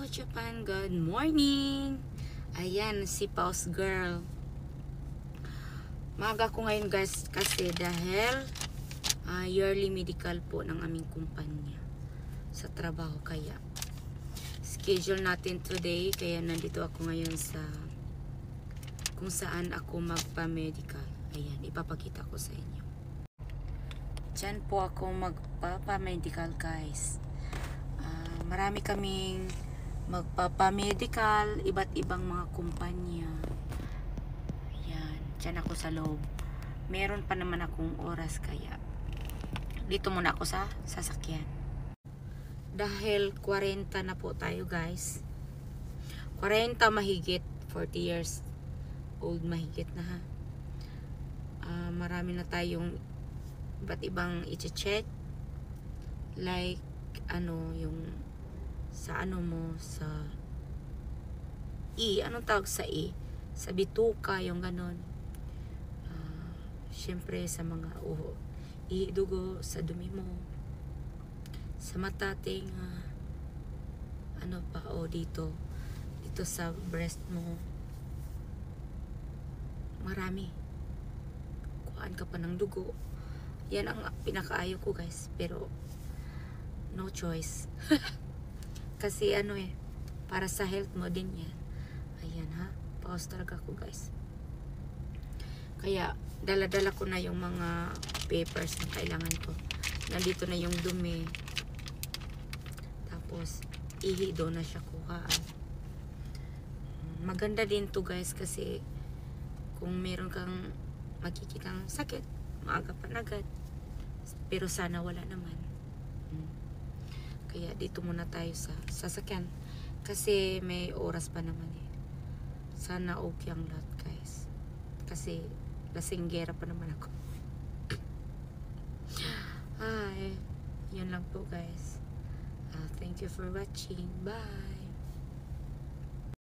Japan, good morning. Ayan, si Pause Girl. Maaga ko ngayon guys kasi dahil yearly medical po ng aming kumpanya sa trabaho, kaya schedule natin today, kaya nandito ako ngayon sa kung saan ako magpa-medical. Ayan, ipapakita ko sa inyo. Diyan po ako magpapa-medical guys. Marami kaming magpapa-medical, iba't ibang mga kumpanya. Ayan, dyan ako sa loob. Meron pa naman akong oras, kaya dito muna ako sa sasakyan. Dahil 40 na po tayo guys. 40 mahigit, 40 years old mahigit na ha. Marami na tayong iba't ibang i-check. Like, yung sa mo, sa anong tawag sa sa bituka, yung ganon. Syempre sa mga dugo, sa dumi mo, sa mata, tenga, dito sa breast mo. Marami. Kuhaan ka pa ng dugo. Yan ang pinakaayaw ko guys, pero no choice. Kasi para sa health mo din yan. Ayan ha, pause talaga ako guys. Kaya dala-dala ko na yung mga papers na kailangan ko. Nandito na yung dumi. Tapos ihido na siya kuhaan. Maganda din to guys, kasi kung meron kang makikitang sakit, maagapan agad. Pero sana wala naman. Kaya dito muna tayo sa sasakyan, kasi may oras pa naman Sana okay ang lahat guys, kasi lasinggera pa naman ako. Yun lang po guys. Thank you for watching. Bye.